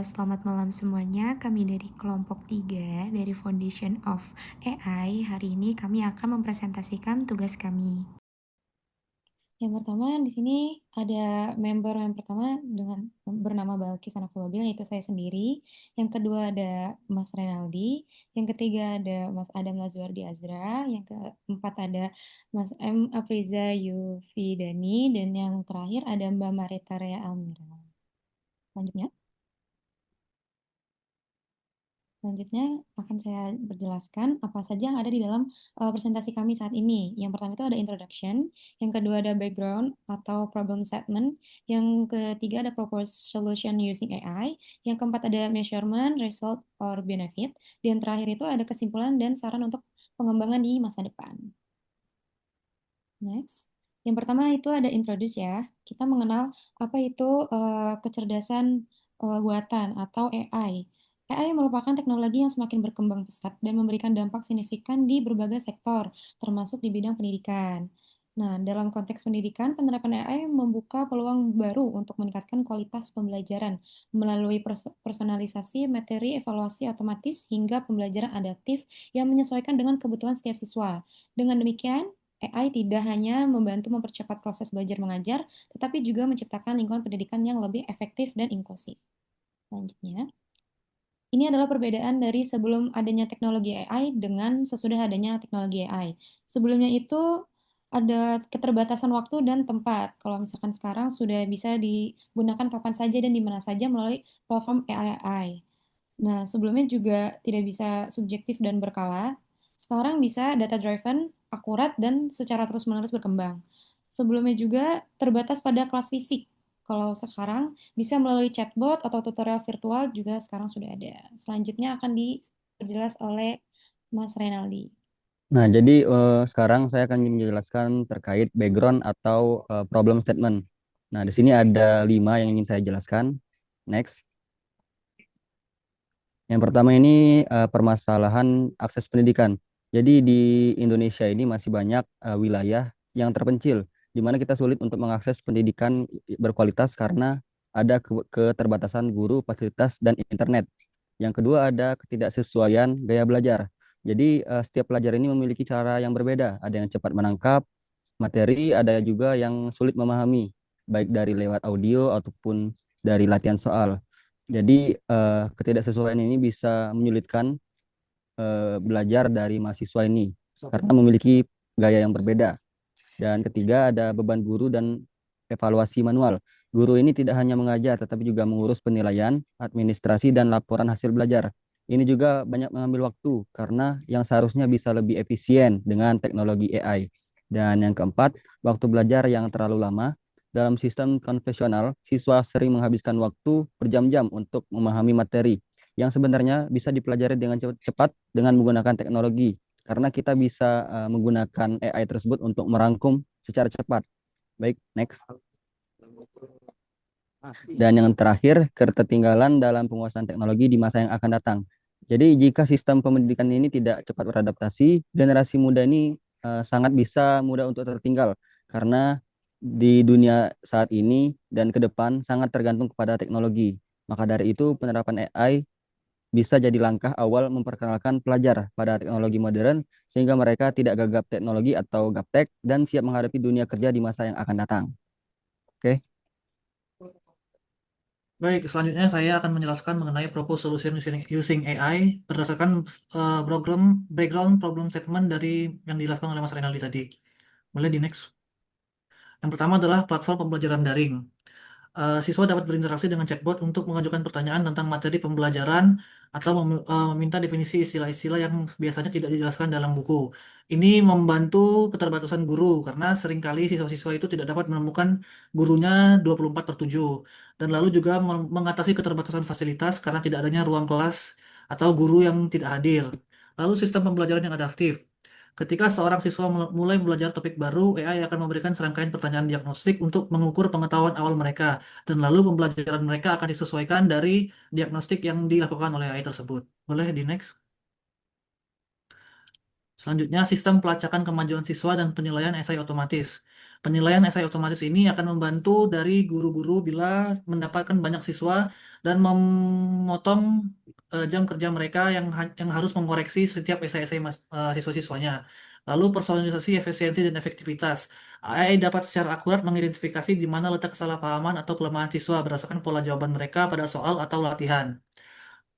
Selamat malam semuanya. Kami dari kelompok 3 dari Foundation of AI. Hari ini kami akan mempresentasikan tugas kami. Yang pertama di sini ada member yang pertama dengan bernama Balkis Anafababil, yaitu saya sendiri. Yang kedua ada Mas Renaldi. Yang ketiga ada Mas Adam Lazuardi Azra. Yang keempat ada Mas M. Apriza Yufidani. Dan yang terakhir ada Mbak Marita Rea Almira. Selanjutnya akan saya berjelaskan apa saja yang ada di dalam presentasi kami saat ini. Yang pertama itu ada introduction, yang kedua ada background atau problem statement, yang ketiga ada proposed solution using AI, yang keempat ada measurement, result, or benefit, dan terakhir itu ada kesimpulan dan saran untuk pengembangan di masa depan. Next. Yang pertama itu ada introduce ya. Kita mengenal apa itu kecerdasan buatan atau AI. AI merupakan teknologi yang semakin berkembang pesat dan memberikan dampak signifikan di berbagai sektor, termasuk di bidang pendidikan. Nah, dalam konteks pendidikan, penerapan AI membuka peluang baru untuk meningkatkan kualitas pembelajaran melalui personalisasi materi, evaluasi otomatis, hingga pembelajaran adaptif yang menyesuaikan dengan kebutuhan setiap siswa. Dengan demikian, AI tidak hanya membantu mempercepat proses belajar mengajar, tetapi juga menciptakan lingkungan pendidikan yang lebih efektif dan inklusif. Selanjutnya, ini adalah perbedaan dari sebelum adanya teknologi AI dengan sesudah adanya teknologi AI. Sebelumnya itu ada keterbatasan waktu dan tempat. Kalau misalkan sekarang sudah bisa digunakan kapan saja dan di mana saja melalui platform AI. Nah, sebelumnya juga tidak bisa subjektif dan berkala. Sekarang bisa data driven, akurat, dan secara terus-menerus berkembang. Sebelumnya juga terbatas pada kelas fisik. Kalau sekarang bisa melalui chatbot atau tutorial virtual juga sekarang sudah ada. Selanjutnya akan diperjelas oleh Mas Renaldi. Nah, jadi sekarang saya akan menjelaskan terkait background atau problem statement. Nah, di sini ada 5 yang ingin saya jelaskan. Next. Yang pertama ini permasalahan akses pendidikan. Jadi di Indonesia ini masih banyak wilayah yang terpencil, di mana kita sulit untuk mengakses pendidikan berkualitas karena ada keterbatasan guru, fasilitas, dan internet. Yang kedua ada ketidaksesuaian gaya belajar. Jadi setiap pelajar ini memiliki cara yang berbeda. Ada yang cepat menangkap materi, ada juga yang sulit memahami, baik dari lewat audio ataupun dari latihan soal. Jadi ketidaksesuaian ini bisa menyulitkan belajar dari mahasiswa ini karena memiliki gaya yang berbeda. Dan ketiga ada beban guru dan evaluasi manual. Guru ini tidak hanya mengajar tetapi juga mengurus penilaian, administrasi dan laporan hasil belajar. Ini juga banyak mengambil waktu karena yang seharusnya bisa lebih efisien dengan teknologi AI. Dan yang keempat, waktu belajar yang terlalu lama. Dalam sistem konvensional, siswa sering menghabiskan waktu berjam-jam untuk memahami materi yang sebenarnya bisa dipelajari dengan cepat dengan menggunakan teknologi karena kita bisa menggunakan AI tersebut untuk merangkum secara cepat. Baik, next. Dan yang terakhir, ketertinggalan dalam penguasaan teknologi di masa yang akan datang. Jadi jika sistem pendidikan ini tidak cepat beradaptasi, generasi muda ini sangat bisa mudah untuk tertinggal karena di dunia saat ini dan ke depan sangat tergantung kepada teknologi. Maka dari itu penerapan AI bisa jadi langkah awal memperkenalkan pelajar pada teknologi modern sehingga mereka tidak gagap teknologi atau gaptek dan siap menghadapi dunia kerja di masa yang akan datang. Oke. Baik, selanjutnya saya akan menjelaskan mengenai proposed solution using AI berdasarkan program background problem statement dari yang dijelaskan oleh Mas Renaldi tadi. Boleh di next. Yang pertama adalah platform pembelajaran daring. Siswa dapat berinteraksi dengan chatbot untuk mengajukan pertanyaan tentang materi pembelajaran atau meminta definisi istilah-istilah yang biasanya tidak dijelaskan dalam buku. Ini membantu keterbatasan guru karena seringkali siswa-siswa itu tidak dapat menemukan gurunya 24/7 dan lalu juga mengatasi keterbatasan fasilitas karena tidak adanya ruang kelas atau guru yang tidak hadir. Lalu sistem pembelajaran yang adaptif. Ketika seorang siswa mulai belajar topik baru, AI akan memberikan serangkaian pertanyaan diagnostik untuk mengukur pengetahuan awal mereka, dan lalu pembelajaran mereka akan disesuaikan dari diagnostik yang dilakukan oleh AI tersebut. Boleh di next? Selanjutnya, sistem pelacakan kemajuan siswa dan penilaian esai otomatis. Penilaian esai otomatis ini akan membantu dari guru-guru bila mendapatkan banyak siswa dan memotong jam kerja mereka yang harus mengoreksi setiap esai-esai siswa-siswanya. Lalu personalisasi efisiensi dan efektivitas. AI dapat secara akurat mengidentifikasi di mana letak kesalahpahaman atau kelemahan siswa berdasarkan pola jawaban mereka pada soal atau latihan.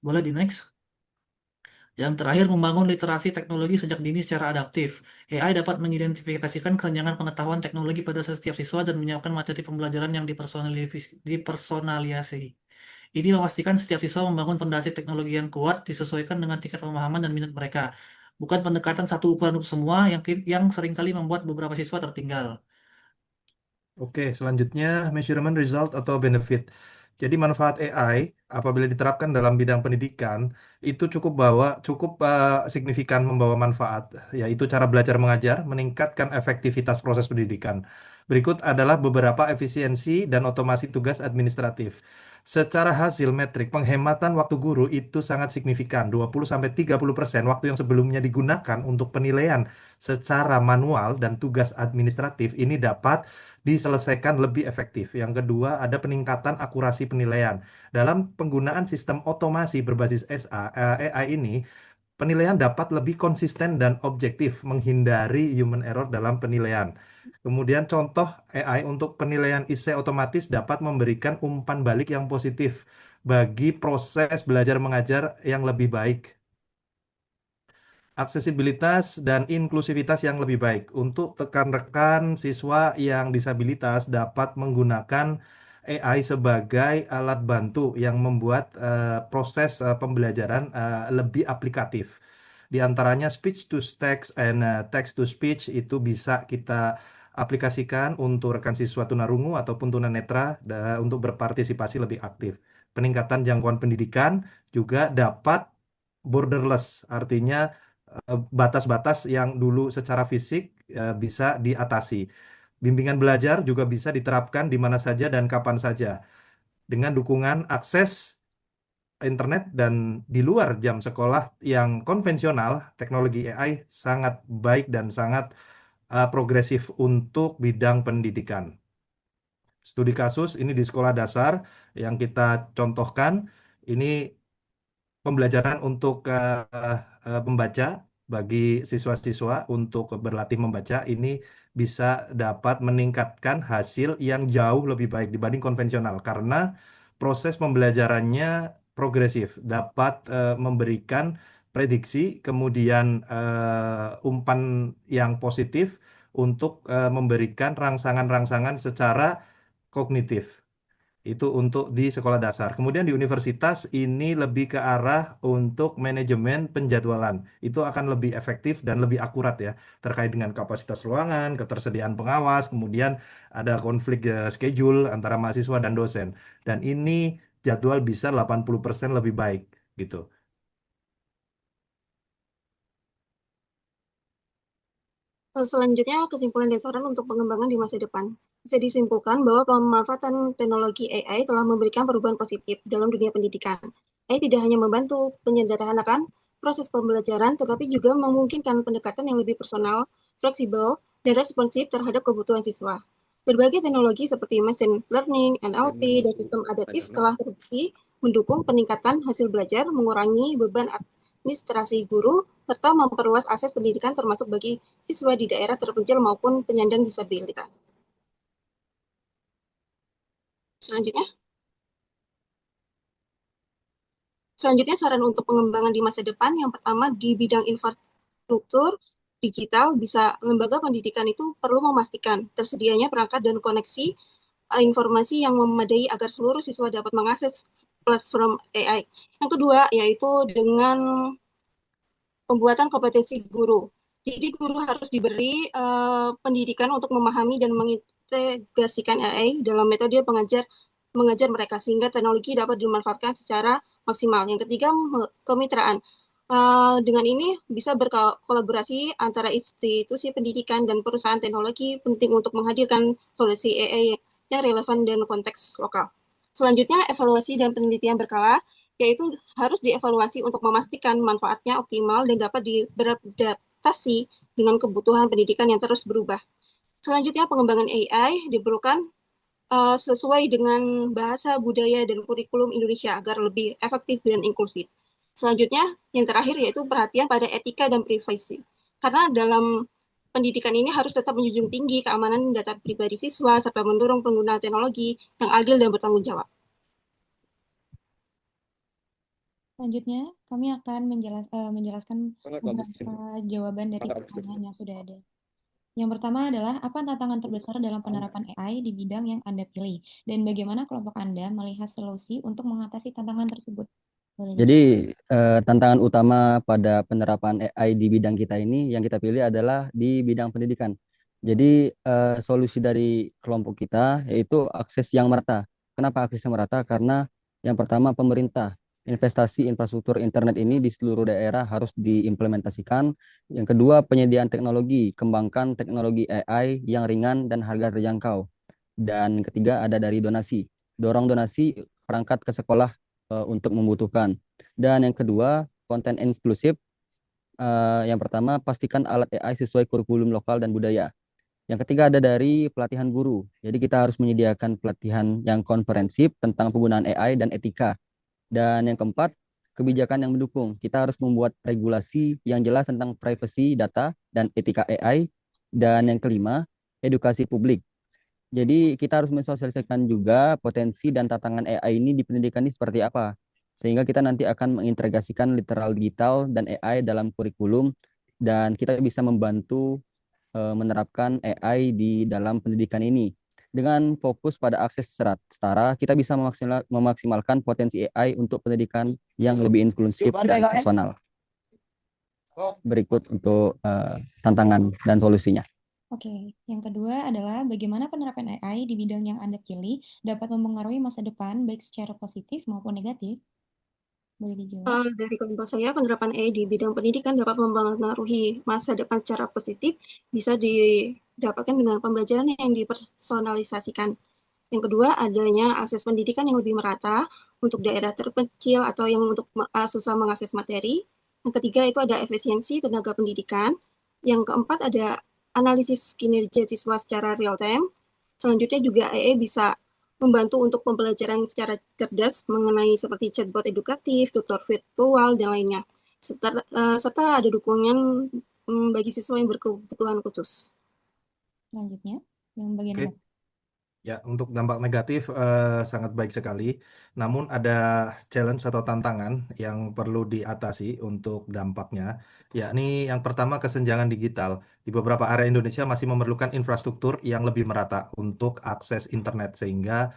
Boleh di next? Yang terakhir, membangun literasi teknologi sejak dini secara adaptif. AI dapat mengidentifikasikan kesenjangan pengetahuan teknologi pada setiap siswa dan menyiapkan materi pembelajaran yang dipersonalisasi. Ini memastikan setiap siswa membangun fondasi teknologi yang kuat disesuaikan dengan tingkat pemahaman dan minat mereka. Bukan pendekatan satu ukuran untuk semua yang seringkali membuat beberapa siswa tertinggal. Oke, selanjutnya measurement result atau benefit. Jadi manfaat AI apabila diterapkan dalam bidang pendidikan itu cukup signifikan membawa manfaat, yaitu cara belajar mengajar, meningkatkan efektivitas proses pendidikan. Berikut adalah beberapa efisiensi dan otomasi tugas administratif. Secara hasil metrik, penghematan waktu guru itu sangat signifikan, 20-30% waktu yang sebelumnya digunakan untuk penilaian secara manual dan tugas administratif ini dapat diselesaikan lebih efektif. Yang kedua, ada peningkatan akurasi penilaian. Dalam penggunaan sistem otomasi berbasis AI ini, penilaian dapat lebih konsisten dan objektif, menghindari human error dalam penilaian. Kemudian contoh AI untuk penilaian essay otomatis dapat memberikan umpan balik yang positif bagi proses belajar mengajar yang lebih baik. Aksesibilitas dan inklusivitas yang lebih baik. Untuk rekan-rekan siswa yang disabilitas dapat menggunakan AI sebagai alat bantu yang membuat proses pembelajaran lebih aplikatif. Di antaranya speech to text and text to speech itu bisa kita aplikasikan untuk rekan siswa tunarungu ataupun tunanetra untuk berpartisipasi lebih aktif. Peningkatan jangkauan pendidikan juga dapat borderless, artinya batas-batas yang dulu secara fisik bisa diatasi. Bimbingan belajar juga bisa diterapkan di mana saja dan kapan saja dengan dukungan akses internet dan di luar jam sekolah yang konvensional. Teknologi AI sangat baik dan sangat progresif untuk bidang pendidikan. Studi kasus ini di sekolah dasar yang kita contohkan ini pembelajaran untuk membaca bagi siswa-siswa untuk berlatih membaca ini bisa dapat meningkatkan hasil yang jauh lebih baik dibanding konvensional karena proses pembelajarannya progresif, dapat memberikan prediksi, kemudian umpan yang positif untuk memberikan rangsangan-rangsangan secara kognitif. Itu untuk di sekolah dasar. Kemudian di universitas ini lebih ke arah untuk manajemen penjadwalan. Itu akan lebih efektif dan lebih akurat ya, terkait dengan kapasitas ruangan, ketersediaan pengawas, kemudian ada konflik schedule antara mahasiswa dan dosen. Dan ini jadwal bisa 80% lebih baik gitu. Selanjutnya, kesimpulan dasaran untuk pengembangan di masa depan. Bisa disimpulkan bahwa pemanfaatan teknologi AI telah memberikan perubahan positif dalam dunia pendidikan. AI tidak hanya membantu penyederhanakan proses pembelajaran, tetapi juga memungkinkan pendekatan yang lebih personal, fleksibel, dan responsif terhadap kebutuhan siswa. Berbagai teknologi seperti machine learning, NLP, dan sistem adaptif telah terbukti mendukung peningkatan hasil belajar, mengurangi beban administrasi guru, serta memperluas akses pendidikan termasuk bagi siswa di daerah terpencil maupun penyandang disabilitas. Selanjutnya saran untuk pengembangan di masa depan, yang pertama di bidang infrastruktur digital, bisa lembaga pendidikan itu perlu memastikan tersedianya perangkat dan koneksi informasi yang memadai agar seluruh siswa dapat mengakses platform AI. Yang kedua, yaitu dengan pembuatan kompetensi guru. Jadi guru harus diberi pendidikan untuk memahami dan mengintegrasikan AI dalam metode mengajar mereka sehingga teknologi dapat dimanfaatkan secara maksimal. Yang ketiga, kemitraan. Dengan ini bisa berkolaborasi antara institusi pendidikan dan perusahaan teknologi penting untuk menghadirkan solusi AI yang relevan dan konteks lokal. Selanjutnya, evaluasi dan penelitian berkala, yaitu harus dievaluasi untuk memastikan manfaatnya optimal dan dapat beradaptasi dengan kebutuhan pendidikan yang terus berubah. Selanjutnya, pengembangan AI diperlukan sesuai dengan bahasa, budaya, dan kurikulum Indonesia agar lebih efektif dan inklusif. Selanjutnya, yang terakhir yaitu perhatian pada etika dan privasi. Karena dalam pendidikan ini harus tetap menjunjung tinggi keamanan data pribadi siswa serta mendorong penggunaan teknologi yang adil dan bertanggung jawab. Selanjutnya, kami akan menjelaskan beberapa jawaban dari pertanyaan yang sudah ada. Yang pertama adalah, apa tantangan terbesar dalam penerapan AI di bidang yang Anda pilih? Dan bagaimana kelompok Anda melihat solusi untuk mengatasi tantangan tersebut? Boleh Jadi dijawab. tantangan utama pada penerapan AI di bidang kita ini yang kita pilih adalah di bidang pendidikan. Jadi solusi dari kelompok kita yaitu akses yang merata. Kenapa akses yang merata? Karena yang pertama pemerintah investasi infrastruktur internet ini di seluruh daerah harus diimplementasikan. Yang kedua penyediaan teknologi, kembangkan teknologi AI yang ringan dan harga terjangkau. Dan ketiga ada dari donasi, dorong donasi perangkat ke sekolah untuk membutuhkan. Dan yang kedua, konten inklusif. Yang pertama, pastikan alat AI sesuai kurikulum lokal dan budaya. Yang ketiga ada dari pelatihan guru. Jadi kita harus menyediakan pelatihan yang komprehensif tentang penggunaan AI dan etika. Dan yang keempat, kebijakan yang mendukung. Kita harus membuat regulasi yang jelas tentang privacy data dan etika AI. Dan yang kelima, edukasi publik. Jadi kita harus mensosialisasikan juga potensi dan tantangan AI ini di pendidikan ini seperti apa. Sehingga kita nanti akan mengintegrasikan literal digital dan AI dalam kurikulum dan kita bisa membantu menerapkan AI di dalam pendidikan ini. Dengan fokus pada akses setara, kita bisa memaksimalkan potensi AI untuk pendidikan yang lebih inklusif dan personal. Berikut untuk tantangan dan solusinya. Oke, yang kedua adalah bagaimana penerapan AI di bidang yang Anda pilih dapat mempengaruhi masa depan baik secara positif maupun negatif? Boleh dijawab. Dari kelompok saya, penerapan AI di bidang pendidikan dapat mempengaruhi masa depan secara positif, bisa didapatkan dengan pembelajaran yang dipersonalisasikan. Yang kedua, adanya akses pendidikan yang lebih merata untuk daerah terpencil atau yang untuk susah mengakses materi. Yang ketiga, itu ada efisiensi tenaga pendidikan. Yang keempat, ada analisis kinerja siswa secara real time. Selanjutnya juga AI bisa membantu untuk pembelajaran secara cerdas mengenai seperti chatbot edukatif, tutor virtual, dan lainnya. Serta ada dukungan bagi siswa yang berkebutuhan khusus. Selanjutnya, yang bagian Oke. negatif. Ya, untuk dampak negatif sangat baik sekali. Namun ada challenge atau tantangan yang perlu diatasi untuk dampaknya, yakni yang pertama kesenjangan digital. Di beberapa area Indonesia masih memerlukan infrastruktur yang lebih merata untuk akses internet sehingga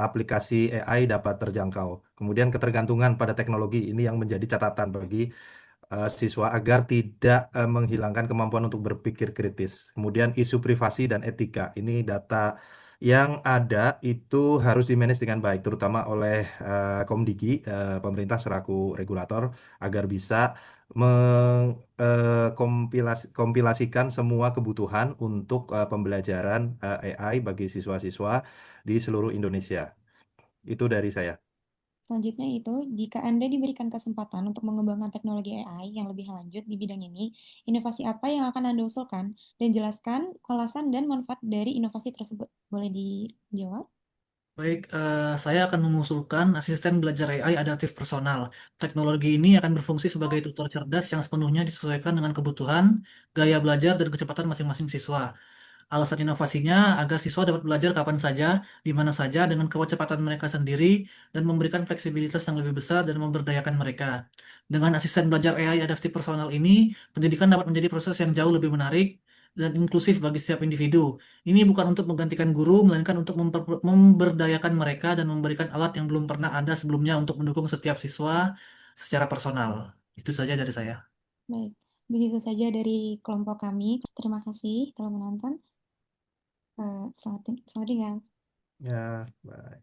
aplikasi AI dapat terjangkau. Kemudian ketergantungan pada teknologi ini yang menjadi catatan bagi siswa agar tidak menghilangkan kemampuan untuk berpikir kritis. Kemudian isu privasi dan etika. Ini data yang ada itu harus dimanage dengan baik, terutama oleh Komdigi, pemerintah selaku regulator, agar bisa mengkompilasikan semua kebutuhan untuk pembelajaran AI bagi siswa-siswa di seluruh Indonesia. Itu dari saya. Selanjutnya itu, jika Anda diberikan kesempatan untuk mengembangkan teknologi AI yang lebih lanjut di bidang ini, inovasi apa yang akan Anda usulkan? Dan jelaskan alasan dan manfaat dari inovasi tersebut. Boleh dijawab? Baik, saya akan mengusulkan asisten belajar AI adaptif personal. Teknologi ini akan berfungsi sebagai tutor cerdas yang sepenuhnya disesuaikan dengan kebutuhan, gaya belajar, dan kecepatan masing-masing siswa. Alasan inovasinya agar siswa dapat belajar kapan saja, di mana saja, dengan kecepatan mereka sendiri, dan memberikan fleksibilitas yang lebih besar dan memberdayakan mereka. Dengan asisten belajar AI adaptif personal ini, pendidikan dapat menjadi proses yang jauh lebih menarik dan inklusif bagi setiap individu. Ini bukan untuk menggantikan guru, melainkan untuk memberdayakan mereka dan memberikan alat yang belum pernah ada sebelumnya untuk mendukung setiap siswa secara personal. Itu saja dari saya. Baik, begitu saja dari kelompok kami. Terima kasih telah menonton. Selamat tinggal. Ya, baik.